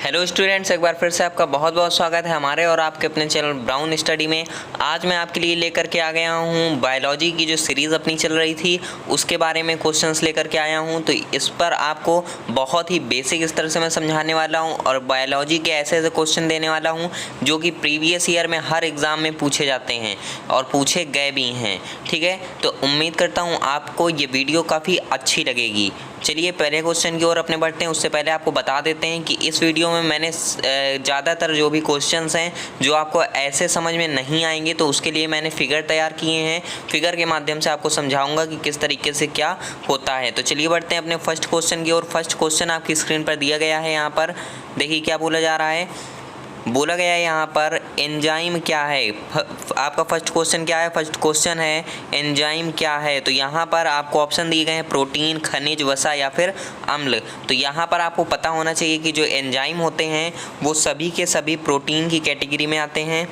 Hello students, एक बार फिर से आपका बहुत बहुत स्वागत है हमारे और आपके अपने चैनल ब्राउन स्टडी में। आज मैं आपके लिए लेकर के आ गया हूँ बायोलॉजी की जो सीरीज़ अपनी चल रही थी उसके बारे में क्वेश्चंस लेकर के आया हूँ। तो इस पर आपको बहुत ही बेसिक स्तर से मैं समझाने वाला हूँ और बायोलॉजी के ऐसे ऐसे क्वेश्चन देने वाला हूँ जो कि प्रीवियस ईयर में हर एग्ज़ाम में पूछे जाते हैं और पूछे गए भी हैं। ठीक है, तो उम्मीद करता हूँ आपको ये वीडियो काफ़ी अच्छी लगेगी। चलिए पहले क्वेश्चन की ओर अपने बढ़ते हैं। उससे पहले आपको बता देते हैं कि इस वीडियो में मैंने ज़्यादातर जो भी क्वेश्चंस हैं जो आपको ऐसे समझ में नहीं आएंगे तो उसके लिए मैंने फिगर तैयार किए हैं। फिगर के माध्यम से आपको समझाऊंगा कि किस तरीके से क्या होता है। तो चलिए बढ़ते हैं अपने फर्स्ट क्वेश्चन की ओर। फर्स्ट क्वेश्चन आपकी स्क्रीन पर दिया गया है। यहाँ पर देखिए क्या बोला जा रहा है। बोला गया है यहाँ पर एंजाइम क्या है। आपका फर्स्ट क्वेश्चन क्या है? फर्स्ट क्वेश्चन है एंजाइम क्या है। तो यहाँ पर आपको ऑप्शन दिए गए हैं प्रोटीन, खनिज, वसा या फिर अम्ल। तो यहाँ पर आपको पता होना चाहिए कि जो एंजाइम होते हैं वो सभी के सभी प्रोटीन की कैटेगरी में आते हैं।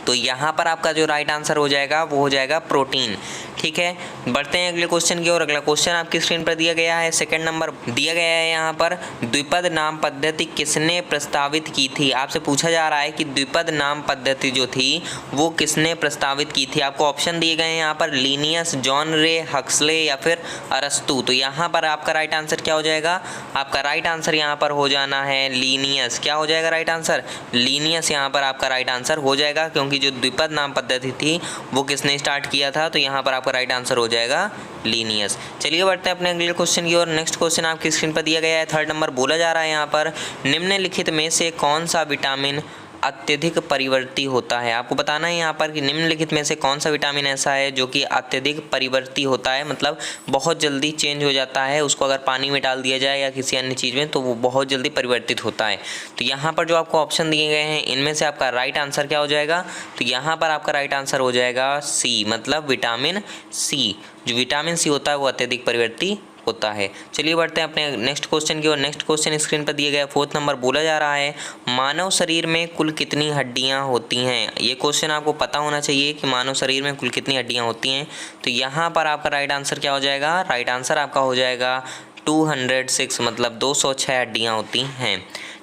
तो यहाँ पर आपका जो राइट आंसर हो जाएगा वो हो जाएगा प्रोटीन। ठीक है, बढ़ते हैं अगले क्वेश्चन की ओर। अगला क्वेश्चन आपकी स्क्रीन पर दिया गया है। सेकंड नंबर दिया गया है यहाँ पर द्विपद नाम पद्धति किसने प्रस्तावित की थी। आपसे पूछा जा रहा है कि द्विपद नाम पद्धति जो थी वो किसने प्रस्तावित की थी। आपको ऑप्शन दिए गए हैं यहाँ पर लिनियस, जॉन रे, हक्सले या फिर अरस्तु। तो यहाँ पर आपका राइट आंसर क्या हो जाएगा? आपका राइट आंसर यहाँ पर हो जाना है लीनियस। क्या हो जाएगा राइट आंसर? लीनियस यहाँ पर आपका राइट आंसर हो जाएगा, क्योंकि जो द्विपद नाम पद्धति थी वो किसने स्टार्ट किया था। तो यहाँ पर आपका राइट आंसर हो जाएगा लीनियस। चलिए बढ़ते हैं अपने अगले क्वेश्चन की ओर। नेक्स्ट क्वेश्चन आपकी स्क्रीन पर दिया गया है। थर्ड नंबर बोला जा रहा है यहाँ पर निम्नलिखित में से कौन सा विटामिन अत्यधिक परिवर्ती होता है। आपको बताना है यहाँ पर कि निम्नलिखित में से कौन सा विटामिन ऐसा है जो कि अत्यधिक परिवर्ती होता है, मतलब बहुत जल्दी चेंज हो जाता है। उसको अगर पानी में डाल दिया जाए या किसी अन्य चीज़ में तो वो बहुत जल्दी परिवर्तित होता है। तो यहाँ पर जो आपको ऑप्शन दिए गए हैं इनमें से आपका राइट आंसर क्या हो जाएगा? तो यहाँ पर आपका राइट आंसर हो जाएगा सी, मतलब विटामिन सी। जो विटामिन सी होता है वो अत्यधिक परिवर्ती होता है। चलिए बढ़ते हैं अपने नेक्स्ट क्वेश्चन की ओर। नेक्स्ट क्वेश्चन स्क्रीन पर दिए गए फोर्थ नंबर बोला जा रहा है मानव शरीर में कुल कितनी हड्डियां होती हैं। ये क्वेश्चन आपको पता होना चाहिए कि मानव शरीर में कुल कितनी हड्डियां होती हैं। तो यहाँ पर आपका राइट आंसर क्या हो जाएगा? राइट आंसर आपका हो जाएगा 206, मतलब 206 हड्डियाँ होती हैं।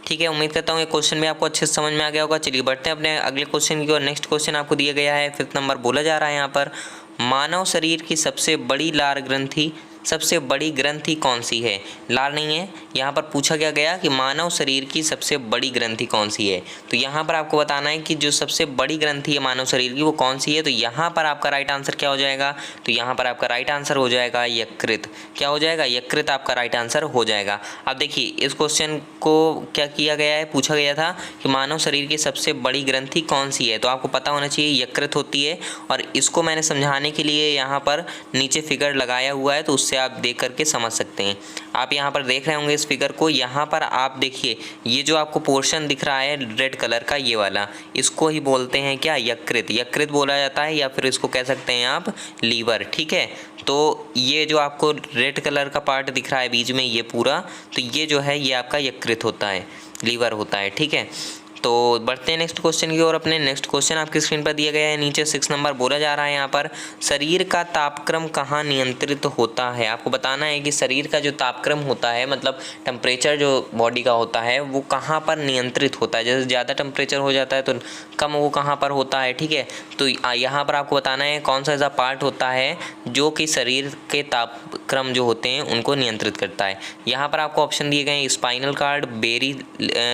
ठीक है, उम्मीद करता हूँ ये क्वेश्चन भी आपको अच्छे से समझ में आ गया होगा। चलिए बढ़ते हैं अपने अगले क्वेश्चन की ओर। नेक्स्ट क्वेश्चन आपको दिया गया है। फिफ्थ नंबर बोला जा रहा है यहाँ पर मानव शरीर की सबसे बड़ी लार ग्रंथि, सबसे बड़ी ग्रंथि कौन सी है। लार नहीं है, यहाँ पर पूछा क्या गया कि मानव शरीर की सबसे बड़ी ग्रंथि कौन सी है। तो यहाँ पर आपको बताना है कि जो सबसे बड़ी ग्रंथि है मानव शरीर की वो कौन सी है। तो यहाँ पर आपका राइट आंसर क्या हो जाएगा? तो यहाँ पर आपका राइट आंसर हो जाएगा यकृत। क्या हो जाएगा? यकृत आपका राइट आंसर हो जाएगा। अब देखिए इस क्वेश्चन को क्या किया गया है, पूछा गया था कि मानव शरीर की सबसे बड़ी ग्रंथि कौन सी है। तो आपको पता होना चाहिए यकृत होती है। और इसको मैंने समझाने के लिए यहाँ पर नीचे फिगर लगाया हुआ है, तो उससे आप देख करके समझ सकते हैं। आप यहाँ पर देख रहे होंगे इस फिगर को। यहाँ पर आप देखिए ये जो आपको पोर्शन दिख रहा है रेड कलर का, ये वाला, इसको ही बोलते हैं क्या? यकृत। यकृत बोला जाता है या फिर इसको कह सकते हैं आप लीवर। ठीक है, तो ये जो आपको रेड कलर का पार्ट दिख रहा है बीच में ये पूरा, तो ये जो है ये आपका यकृत होता है, लीवर होता है। ठीक है, तो बढ़ते हैं नेक्स्ट क्वेश्चन की ओर अपने। नेक्स्ट क्वेश्चन आपकी स्क्रीन पर दिया गया है नीचे 6 नंबर बोला जा रहा है यहाँ पर शरीर का तापक्रम कहाँ नियंत्रित होता है। आपको बताना है कि शरीर का जो तापक्रम होता है, मतलब टेम्परेचर जो बॉडी का होता है वो कहाँ पर नियंत्रित होता है। जैसे ज़्यादा टेम्परेचर हो जाता है तो कम वो कहाँ पर होता है। ठीक है, तो यहाँ पर आपको बताना है कौन सा ऐसा पार्ट होता है जो कि शरीर के तापक्रम जो होते हैं उनको नियंत्रित करता है। यहाँ पर आपको ऑप्शन दिए गए हैं स्पाइनल कार्ड,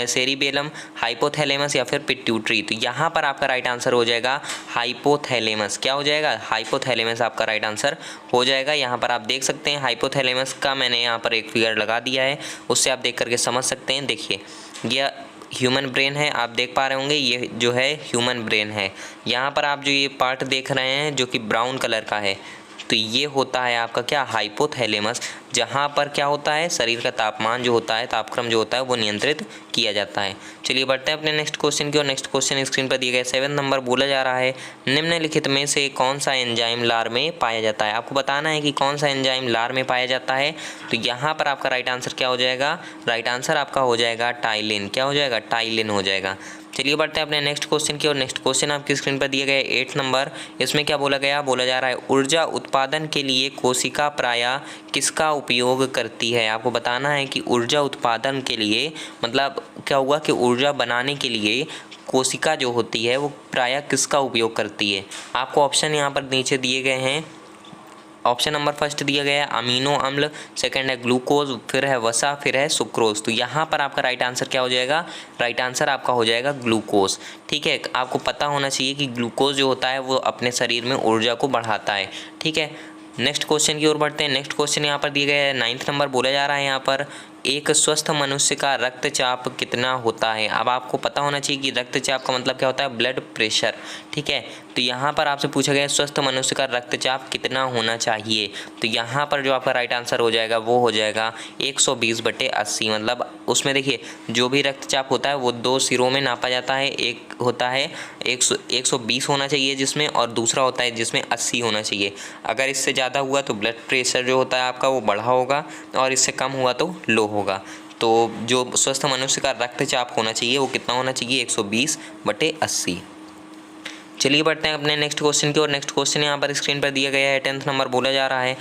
सेरिबेलम, हाइपोथैलेमस या फिर पिट्यूटरी। तो यहाँ पर आपका राइट आंसर हो जाएगा हाइपोथैलेमस। क्या हो जाएगा? हाइपोथैलेमस आपका राइट आंसर हो जाएगा। यहाँ पर आप देख सकते हैं हाइपोथैलेमस का मैंने यहाँ पर एक फिगर लगा दिया है, उससे आप देख करके समझ सकते हैं। देखिए यह ह्यूमन ब्रेन है, आप देख पा रहे होंगे ये जो है ह्यूमन ब्रेन है। यहाँ पर आप जो ये पार्ट देख रहे हैं जो कि ब्राउन कलर का है, तो ये होता है आपका क्या? हाइपोथैलेमस, जहाँ पर क्या होता है शरीर का तापमान जो होता है, तापक्रम जो होता है वो नियंत्रित किया जाता है। चलिए बढ़ते हैं अपने नेक्स्ट क्वेश्चन की और। नेक्स्ट क्वेश्चन स्क्रीन पर दिए गए 7 नंबर बोला जा रहा है निम्नलिखित में से कौन सा एंजाइम लार में पाया जाता है। आपको बताना है कि कौन सा एंजाइम लार में पाया जाता है। तो यहाँ पर आपका राइट आंसर क्या हो जाएगा? राइट आंसर आपका हो जाएगा टाइलिन। क्या हो जाएगा? टाइलिन हो जाएगा। चलिए बढ़ते हैं अपने नेक्स्ट क्वेश्चन की और। नेक्स्ट क्वेश्चन आपकी स्क्रीन पर दिए गए 8 नंबर। इसमें क्या बोला गया? बोला जा रहा है ऊर्जा उत्पादन के लिए कोशिका प्रायः किसका उपयोग करती है? आपको बताना है कि ऊर्जा उत्पादन के लिए मतलब क्या हुआ कि ऊर्जा बनाने के लिए कोशिका जो होती है वो प्रायः किसका उपयोग करती है? आपको ऑप्शन यहाँ पर नीचे दिए गए हैं। ऑप्शन नंबर फर्स्ट दिया गया है अमीनो अम्ल, सेकंड है ग्लूकोज, फिर है वसा, फिर है सुक्रोज। तो यहाँ पर आपका राइट आंसर क्या हो जाएगा? राइट आंसर आपका हो जाएगा ग्लूकोज। ठीक है, आपको पता होना चाहिए कि ग्लूकोज जो होता है वो अपने शरीर में ऊर्जा को बढ़ाता है। ठीक है, नेक्स्ट क्वेश्चन की ओर बढ़ते हैं। नेक्स्ट क्वेश्चन यहाँ पर दिया गया है 9th नंबर बोला जा रहा है यहाँ पर, एक स्वस्थ मनुष्य का रक्तचाप कितना होता है? अब आपको पता होना चाहिए कि रक्तचाप का मतलब क्या होता है? Blood pressure. ठीक है, तो यहाँ पर आपसे पूछा गया स्वस्थ मनुष्य का रक्तचाप कितना होना चाहिए? तो यहाँ पर जो आपका राइट आंसर हो जाएगा वो हो जाएगा 120/80। मतलब उसमें देखिए जो भी रक्तचाप होता है वो 2 सिरों में नापा जाता है। एक होता है 120 होना चाहिए जिसमें, और दूसरा होता है जिसमें 80 होना चाहिए। अगर इससे ज़्यादा हुआ तो ब्लड प्रेशर जो होता है आपका वो बढ़ा होगा, और इससे कम हुआ तो लो होगा। तो जो स्वस्थ मनुष्य का रक्तचाप होना चाहिए वो कितना होना चाहिए? 120/80। चलिए बढ़ते हैं अपने नेक्स्ट क्वेश्चन की ओर। नेक्स्ट क्वेश्चन यहाँ पर स्क्रीन पर दिया गया है 10th नंबर बोला जा रहा है,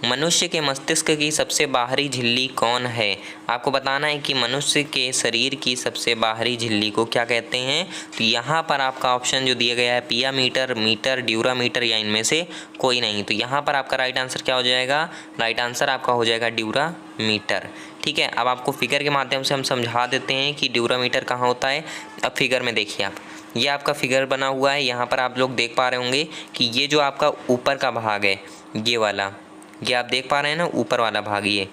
मनुष्य के मस्तिष्क की सबसे बाहरी झिल्ली कौन है? आपको बताना है कि मनुष्य के शरीर की सबसे बाहरी झिल्ली को क्या कहते हैं? तो यहाँ पर आपका ऑप्शन जो दिया गया है पिया मीटर, मीटर, ड्यूरामीटर या इनमें से कोई नहीं। तो यहाँ पर आपका राइट आंसर क्या हो जाएगा? राइट आंसर आपका हो जाएगा ड्यूरामीटर। ठीक है, अब आपको फिगर के माध्यम से हम समझा देते हैं कि ड्यूरामीटर कहाँ होता है। अब फिगर में देखिए आप, ये आपका फिगर बना हुआ है। यहाँ पर आप लोग देख पा रहे होंगे कि ये जो आपका ऊपर का भाग है ये वाला, ये आप देख पा रहे हैं ना, ऊपर वाला भाग ये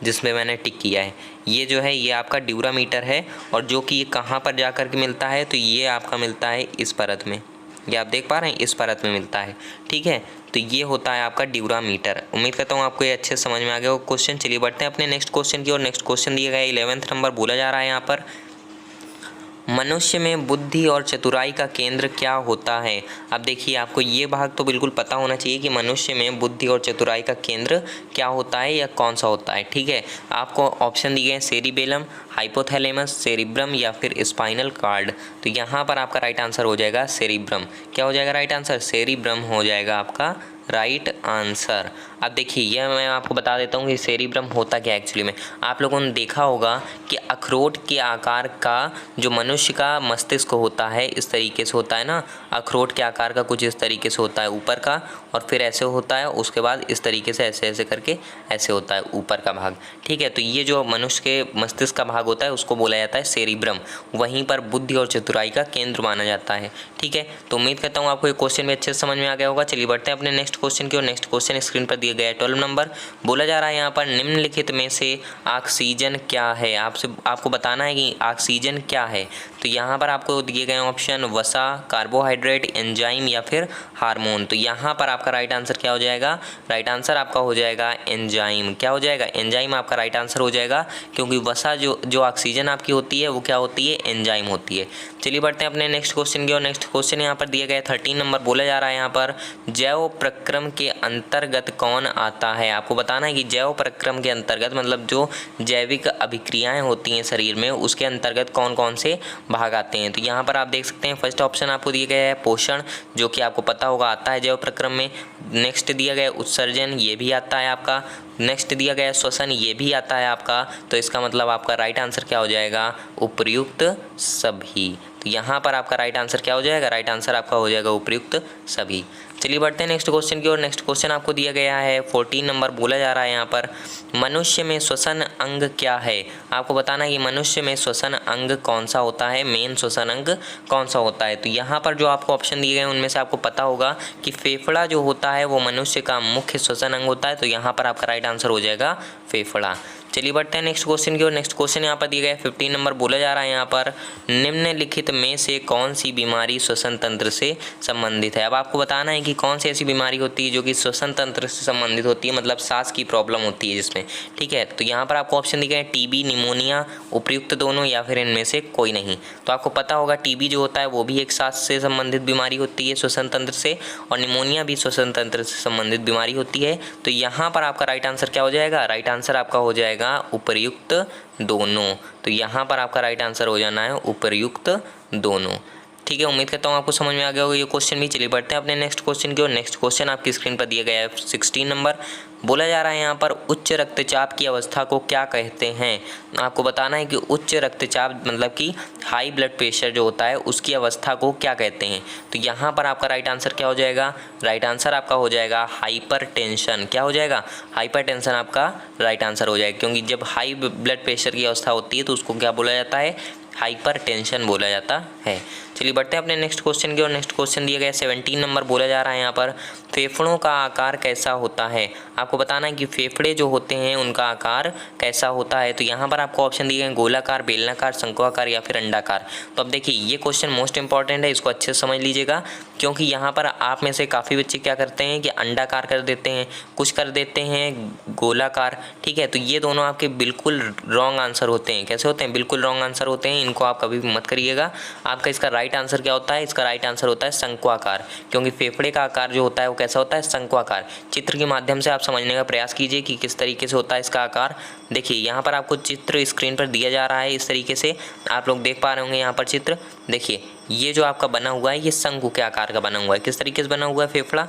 जिसमें मैंने टिक किया है, ये जो है ये आपका ड्यूरामीटर है। और जो कि ये कहाँ पर जा कर के मिलता है? तो ये आपका मिलता है इस परत में, ये आप देख पा रहे हैं इस परत में मिलता है। ठीक है, तो ये होता है आपका ड्यूरामीटर। उम्मीद करता हूँ आपको ये अच्छे से समझ में आ गया वो क्वेश्चन। चलिए बढ़ते हैं अपने नेक्स्ट क्वेश्चन की ओर। नेक्स्ट क्वेश्चन दिया गया है 11th नंबर बोला जा रहा है यहाँ पर, मनुष्य में बुद्धि और चतुराई का केंद्र क्या होता है? अब देखिए आपको ये भाग तो बिल्कुल पता होना चाहिए कि मनुष्य में बुद्धि और चतुराई का केंद्र क्या होता है या कौन सा होता है। ठीक है, आपको ऑप्शन दिए गए सेरिबेलम, हाइपोथैलेमस, सेरिब्रम या फिर स्पाइनल कार्ड। तो यहाँ पर आपका राइट आंसर हो जाएगा सेरिब्रम। क्या हो जाएगा राइट आंसर? सेरिब्रम हो जाएगा आपका राइट आंसर। अब देखिए यह मैं आपको बता देता हूँ कि सेरिब्रम होता क्या है एक्चुअली में। आप लोगों ने देखा होगा कि अखरोट के आकार का जो मनुष्य का मस्तिष्क होता है इस तरीके से होता है ना, अखरोट के आकार का कुछ इस तरीके से होता है ऊपर का, और फिर ऐसे होता है, उसके बाद इस तरीके से ऐसे ऐसे करके ऐसे होता है ऊपर का भाग। ठीक है, तो ये जो मनुष्य के मस्तिष्क का भाग होता है उसको बोला जाता है सेरिब्रम। वहीं पर बुद्धि और चतुराई का केंद्र माना जाता है। ठीक है, तो उम्मीद करता हूँ आपको ये क्वेश्चन भी अच्छे से समझ में आ गया होगा। चलिए बढ़ते हैं अपने नेक्स्ट क्वेश्चन की ओर। नेक्स्ट क्वेश्चन स्क्रीन पर दिया गया है 12 नंबर बोला जा रहा है यहाँ पर, निम्नलिखित में से ऑक्सीजन क्या है? आपको बताना है कि ऑक्सीजन क्या है। तो यहाँ पर आपको दिए गए ऑप्शन वसा, कार्बोहाइड्रेट, एंजाइम या फिर हार्मोन। तो यहाँ पर आपका राइट आंसर क्या हो जाएगा? राइट आंसर आपका हो जाएगा एंजाइम। क्या हो जाएगा? एंजाइम आपका राइट आंसर हो जाएगा, क्योंकि वसा जो ऑक्सीजन आपकी होती है वो क्या होती है? एंजाइम होती है। चलिए बढ़ते हैं अपने नेक्स्ट क्वेश्चन की ओर। नेक्स्ट क्वेश्चन यहाँ पर दिया गया है 13 नंबर बोला जा रहा है यहाँ पर, जैव प्रक्रम के अंतर्गत कौन आता है? आपको बताना है कि जैव प्रक्रम के अंतर्गत मतलब जो जैविक अभिक्रियाएं होती हैं शरीर में उसके अंतर्गत कौन कौन से भाग आते हैं। तो यहाँ पर आप देख सकते हैं फर्स्ट ऑप्शन आपको दिया गया है पोषण, जो कि आपको पता होगा आता है जैव प्रक्रम में। नेक्स्ट दिया गया है उत्सर्जन, ये भी आता है आपका। नेक्स्ट दिया गया है श्वसन, ये भी आता है आपका। तो इसका मतलब आपका राइट आंसर क्या हो जाएगा? उपर्युक्त सभी। तो यहाँ पर आपका राइट आंसर क्या हो जाएगा? राइट आंसर आपका हो जाएगा उपर्युक्त सभी। चलिए बढ़ते हैं नेक्स्ट क्वेश्चन की ओर। नेक्स्ट क्वेश्चन आपको दिया गया है 14 नंबर बोला जा रहा है यहाँ पर, मनुष्य में श्वसन अंग क्या है? आपको बताना है कि मनुष्य में श्वसन अंग कौन सा होता है, मेन श्वसन अंग कौन सा होता है। तो यहाँ पर जो आपको ऑप्शन दिए गए हैं उनमें से आपको पता होगा कि फेफड़ा जो होता है वो मनुष्य का मुख्य श्वसन अंग होता है। तो यहाँ पर आपका राइट आंसर हो जाएगा फेफड़ा। चलिए बढ़ते हैं नेक्स्ट क्वेश्चन की ओर। नेक्स्ट क्वेश्चन यहाँ पर दिया गया है 15 नंबर बोला जा रहा है यहाँ पर, निम्नलिखित में से कौन सी बीमारी श्वसन तंत्र से संबंधित है? अब आपको बताना है कि कौन सी ऐसी बीमारी होती है जो कि श्वसन तंत्र से संबंधित होती है, मतलब सांस की प्रॉब्लम होती है जिसमें। ठीक है, तो यहाँ पर आपको ऑप्शन दिए गए हैं टीबी, निमोनिया, उपर्युक्त दोनों या फिर इनमें से कोई नहीं। तो आपको पता होगा टीबी जो होता है वो भी एक सांस से संबंधित बीमारी होती है श्वसन तंत्र से, और निमोनिया भी श्वसन तंत्र से संबंधित बीमारी होती है। तो यहाँ पर आपका राइट आंसर क्या हो जाएगा? राइट आंसर आपका हो जाएगा उपर्युक्त दोनों। तो यहाँ पर आपका राइट आंसर हो जाना है उपर्युक्त दोनों। ठीक है, उम्मीद करता हूँ आपको समझ में आ गया होगा ये क्वेश्चन भी। चलिए बढ़ते हैं अपने नेक्स्ट क्वेश्चन की ओर। नेक्स्ट क्वेश्चन आपकी स्क्रीन पर दिया गया है 16 नंबर। बोला जा रहा है यहाँ पर उच्च रक्तचाप की अवस्था को क्या कहते हैं। आपको बताना है कि उच्च रक्तचाप मतलब कि हाई ब्लड प्रेशर जो होता है उसकी अवस्था को क्या कहते हैं। तो यहाँ पर आपका राइट आंसर क्या हो जाएगा, राइट आंसर आपका हो जाएगा हाइपरटेंशन। क्या हो जाएगा, हाइपरटेंशन आपका राइट आंसर हो जाएगा, क्योंकि जब हाई ब्लड प्रेशर की अवस्था होती है तो उसको क्या बोला जाता है, हाइपरटेंशन बोला जाता है। चलिए बढ़ते हैं अपने नेक्स्ट क्वेश्चन की और। नेक्स्ट क्वेश्चन दिया गया 17 नंबर। बोला जा रहा है यहाँ पर फेफड़ों का आकार कैसा होता है। आपको बताना है कि फेफड़े जो होते हैं उनका आकार कैसा होता है। तो यहाँ पर आपको ऑप्शन दिए गए गोलाकार, बेलनाकार, शंक्वाकार या फिर अंडाकार। तो अब देखिए ये क्वेश्चन मोस्ट इंपॉर्टेंट है, इसको अच्छे से समझ लीजिएगा, क्योंकि यहाँ पर आप में से काफ़ी बच्चे क्या करते हैं कि अंडाकार कर देते हैं, कुछ कर देते हैं गोलाकार। ठीक है, तो ये दोनों आपके बिल्कुल रॉन्ग आंसर होते हैं। कैसे होते हैं, बिल्कुल रॉन्ग आंसर होते हैं, इनको आप कभी भी मत करिएगा। आपका इसका राइट आंसर क्या होता है, इसका राइट आंसर होता है शंक्वाकार, क्योंकि फेफड़े का आकार जो होता है वो कैसा होता है, शंक्वाकार। चित्र के माध्यम से आप समझने का प्रयास कीजिए कि किस तरीके से होता है इसका आकार। देखिए यहाँ पर आपको चित्र स्क्रीन पर दिया जा रहा है, इस तरीके से आप लोग देख पा रहे होंगे यहाँ पर चित्र। देखिए ये जो आपका बना हुआ है ये शंकु के आकार का बना हुआ है। किस तरीके से बना हुआ है फेफड़ा,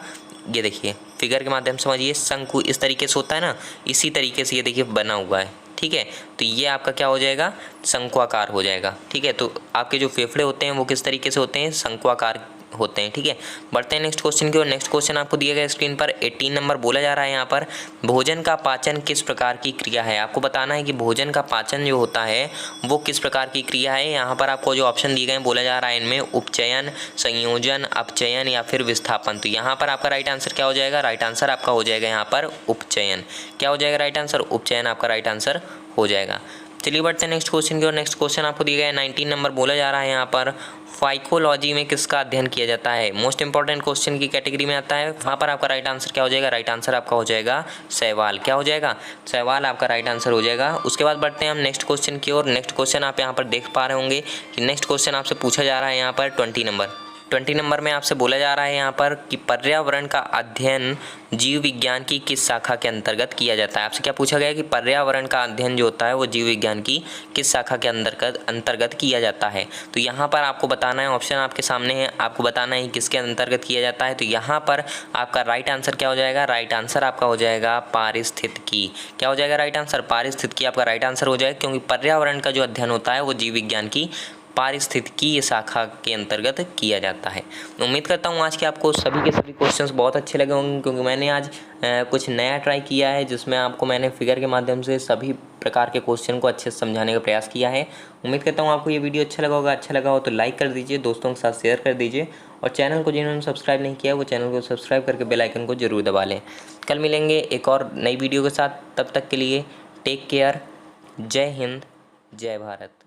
ये देखिए फिगर के माध्यम से समझिए, शंकु इस तरीके से होता है ना, इसी तरीके से ये देखिए बना हुआ है। ठीक है, तो ये आपका क्या हो जाएगा, शंक्वाकार हो जाएगा। ठीक है, तो आपके जो फेफड़े होते हैं वो किस तरीके से होते हैं, शंक्वाकार होते हैं। ठीक है, बढ़ते हैं नेक्स्ट क्वेश्चन की ओर। नेक्स्ट क्वेश्चन आपको दिया गया स्क्रीन पर 18 नंबर। बोला जा रहा है यहाँ पर भोजन का पाचन किस प्रकार की क्रिया है। आपको बताना है कि भोजन का पाचन जो होता है वो किस प्रकार की क्रिया है। यहाँ पर आपको जो ऑप्शन दिए गए हैं बोला जा रहा है इनमें उपचयन, संयोजन, अपचयन या फिर विस्थापन। तो यहाँ पर आपका राइट आंसर क्या हो जाएगा, राइट आंसर आपका हो जाएगा यहाँ पर उपचयन। क्या हो जाएगा राइट आंसर, उपचयन आपका राइट आंसर हो जाएगा। चलिए बढ़ते हैं नेक्स्ट क्वेश्चन की ओर। नेक्स्ट क्वेश्चन आपको दिया गया है 19 नंबर। बोला जा रहा है यहाँ पर फाइकोलॉजी में किसका अध्ययन किया जाता है। मोस्ट इंपॉर्टेंट क्वेश्चन की कैटेगरी में आता है। वहाँ पर आपका राइट आंसर क्या हो जाएगा, राइट आंसर आपका हो जाएगा शैवाल। क्या हो जाएगा, शैवाल आपका राइट आंसर हो जाएगा। उसके बाद बढ़ते हैं हम नेक्स्ट क्वेश्चन की ओर। नेक्स्ट क्वेश्चन आप यहाँ पर देख पा रहे होंगे कि नेक्स्ट क्वेश्चन आपसे पूछा जा रहा है यहाँ पर 20 नंबर में आपसे बोला जा रहा है यहाँ पर कि पर्यावरण का अध्ययन जीव विज्ञान की किस शाखा के अंतर्गत किया जाता है। आपसे क्या पूछा गया कि पर्यावरण का अध्ययन जो होता है वो जीव विज्ञान की किस शाखा के अंतर्गत किया जाता है। तो यहाँ पर आपको बताना है, ऑप्शन आपके सामने है, आपको बताना है किसके अंतर्गत किया जाता है। तो यहाँ पर आपका राइट आंसर क्या हो जाएगा, राइट आंसर आपका हो जाएगा पारिस्थितिकी। क्या हो जाएगा राइट आंसर, पारिस्थितिकी आपका राइट आंसर हो जाएगा, क्योंकि पर्यावरण का जो अध्ययन होता है वो जीव विज्ञान की पारिस्थितिकी शाखा के अंतर्गत किया जाता है। उम्मीद करता हूँ आज के आपको सभी के सभी क्वेश्चंस बहुत अच्छे लगे होंगे, क्योंकि मैंने आज कुछ नया ट्राई किया है जिसमें आपको मैंने फिगर के माध्यम से सभी प्रकार के क्वेश्चन को अच्छे से समझाने का प्रयास किया है। उम्मीद करता हूँ आपको ये वीडियो अच्छा लगा होगा। अच्छा लगा हो तो लाइक कर दीजिए, दोस्तों के साथ शेयर कर दीजिए, और चैनल को जिन्होंने सब्सक्राइब नहीं किया वो चैनल को सब्सक्राइब करके बेल आइकन को जरूर दबा लें। कल मिलेंगे एक और नई वीडियो के साथ, तब तक के लिए टेक केयर। जय हिंद, जय भारत।